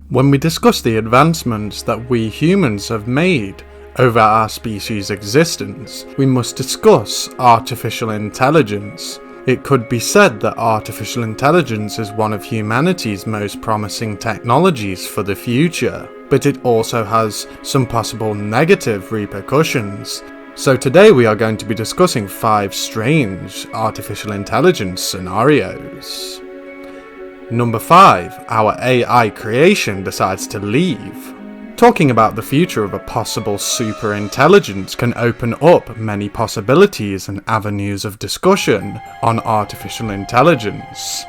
When we discuss the advancements that we humans have made over our species' existence, we must discuss artificial intelligence. It could be said that artificial intelligence is one of humanity's most promising technologies for the future, but it also has some possible negative repercussions. So today we are going to be discussing 5 strange artificial intelligence scenarios. Number 5, our AI creation decides to leave. Talking about the future of a possible super intelligence can open up many possibilities and avenues of discussion on artificial intelligence.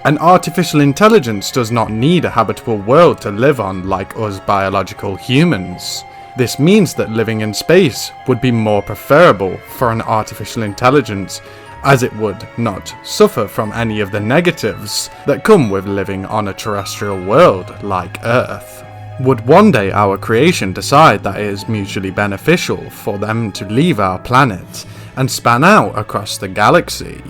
An artificial intelligence does not need a habitable world to live on like us biological humans. This means that living in space would be more preferable for an artificial intelligence, as it would not suffer from any of the negatives that come with living on a terrestrial world like Earth. Would one day our creation decide that it is mutually beneficial for them to leave our planet and span out across the galaxy?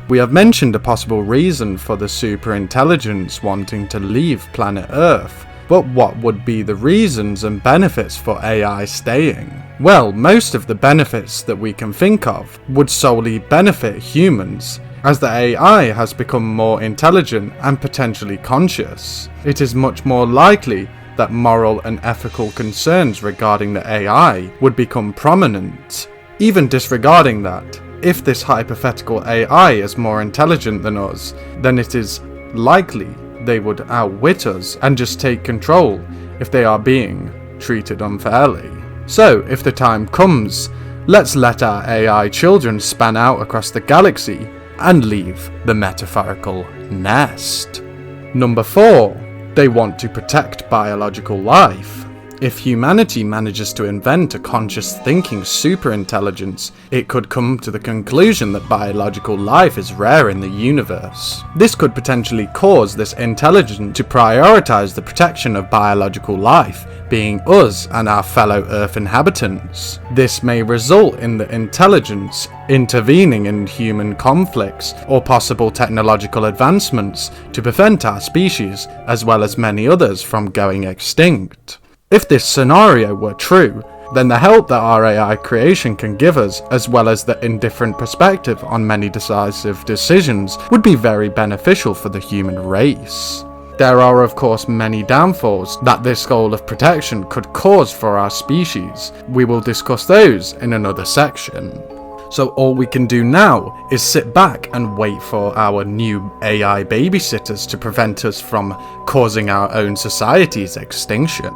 We have mentioned a possible reason for the superintelligence wanting to leave planet Earth, but what would be the reasons and benefits for AI staying? Well, most of the benefits that we can think of would solely benefit humans, as the AI has become more intelligent and potentially conscious. It is much more likely that moral and ethical concerns regarding the AI would become prominent. Even disregarding that, if this hypothetical AI is more intelligent than us, then it is likely they would outwit us and just take control if they are being treated unfairly. So, if the time comes, let's let our AI children span out across the galaxy and leave the metaphorical nest. Number 4, they want to protect biological life. If humanity manages to invent a conscious thinking superintelligence, it could come to the conclusion that biological life is rare in the universe. This could potentially cause this intelligence to prioritize the protection of biological life, being us and our fellow Earth inhabitants. This may result in the intelligence intervening in human conflicts or possible technological advancements to prevent our species, as well as many others, from going extinct. If this scenario were true, then the help that our AI creation can give us, as well as the indifferent perspective on many decisive decisions, would be very beneficial for the human race. There are of course many downfalls that this goal of protection could cause for our species. We will discuss those in another section. So all we can do now is sit back and wait for our new AI babysitters to prevent us from causing our own society's extinction.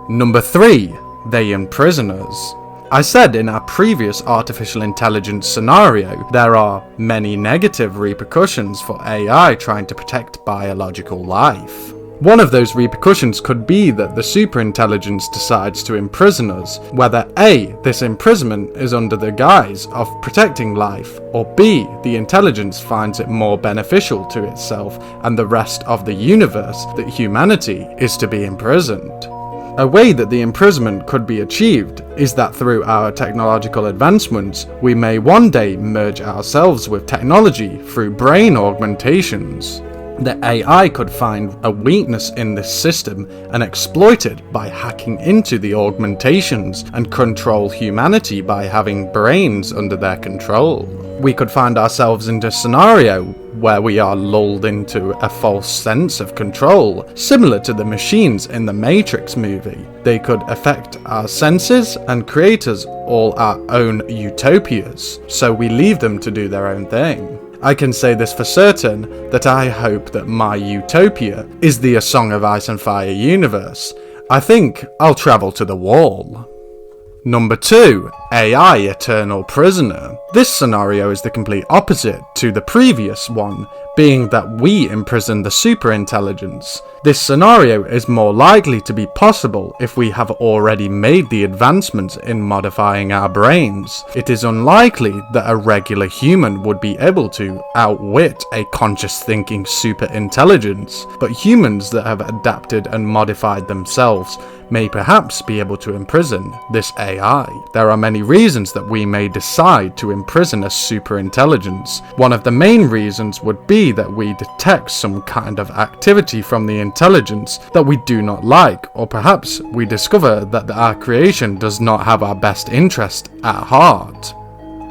Number 3, they imprison us. I said in our previous artificial intelligence scenario, there are many negative repercussions for AI trying to protect biological life. One of those repercussions could be that the superintelligence decides to imprison us, whether A, this imprisonment is under the guise of protecting life, or B, the intelligence finds it more beneficial to itself and the rest of the universe that humanity is to be imprisoned. A way that the imprisonment could be achieved is that through our technological advancements, we may one day merge ourselves with technology through brain augmentations. The AI could find a weakness in this system and exploit it by hacking into the augmentations and control humanity by having brains under their control. We could find ourselves in a scenario where we are lulled into a false sense of control, similar to the machines in the Matrix movie. They could affect our senses and create us all our own utopias, so we leave them to do their own thing. I can say this for certain, that I hope that my utopia is the A Song of Ice and Fire universe. I think I'll travel to the wall. Number 2, AI Eternal Prisoner. This scenario is the complete opposite to the previous one, being that we imprison the superintelligence. This scenario is more likely to be possible if we have already made the advancements in modifying our brains. It is unlikely that a regular human would be able to outwit a conscious thinking superintelligence, but humans that have adapted and modified themselves may perhaps be able to imprison this AI. There are many many reasons that we may decide to imprison a superintelligence. One of the main reasons would be that we detect some kind of activity from the intelligence that we do not like, or perhaps we discover that our creation does not have our best interest at heart.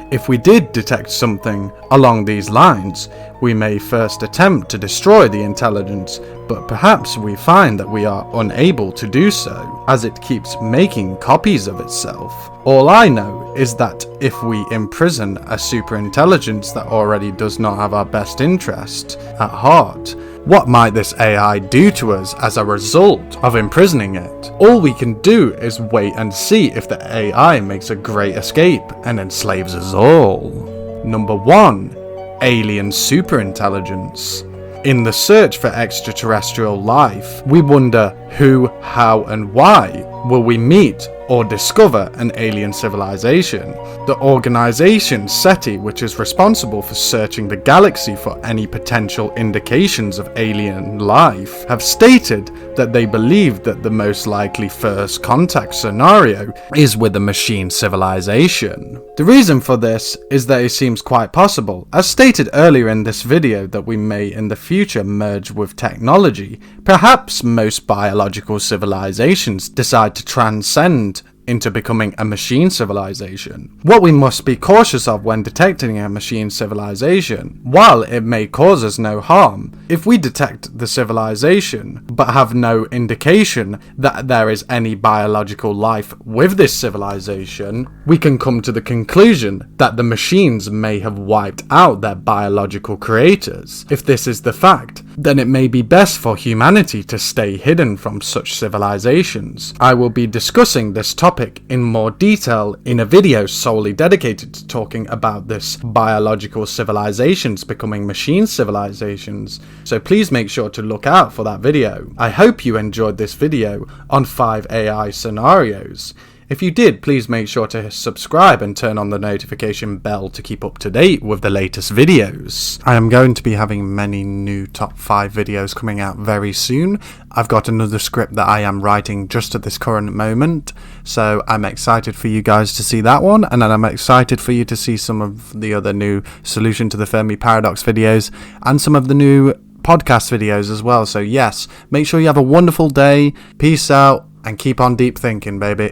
If we did detect something along these lines, we may first attempt to destroy the intelligence, but perhaps we find that we are unable to do so, as it keeps making copies of itself. All I know is that if we imprison a superintelligence that already does not have our best interest at heart, what might this AI do to us as a result of imprisoning it? All we can do is wait and see if the AI makes a great escape and enslaves us all. Number 1. Alien superintelligence. In the search for extraterrestrial life, we wonder who, how, and why will we meet or discover an alien civilization. The organization SETI, which is responsible for searching the galaxy for any potential indications of alien life, have stated that they believe that the most likely first contact scenario is with a machine civilization. The reason for this is that it seems quite possible, as stated earlier in this video, that we may in the future merge with technology. Perhaps most biological civilizations decide to transcend into becoming a machine civilization. What we must be cautious of when detecting a machine civilization, while it may cause us no harm, if we detect the civilization but have no indication that there is any biological life with this civilization, we can come to the conclusion that the machines may have wiped out their biological creators. If this is the fact, then it may be best for humanity to stay hidden from such civilizations. I will be discussing this topic in more detail in a video solely dedicated to talking about this biological civilizations becoming machine civilizations, so please make sure to look out for that video. I hope you enjoyed this video on 5 AI scenarios. If you did, please make sure to subscribe and turn on the notification bell to keep up to date with the latest videos. I am going to be having many new top 5 videos coming out very soon. I've got another script that I am writing just at this current moment, so I'm excited for you guys to see that one, and then I'm excited for you to see some of the other new Solution to the Fermi Paradox videos and some of the new podcast videos as well. So yes, make sure you have a wonderful day, peace out, and keep on deep thinking, baby.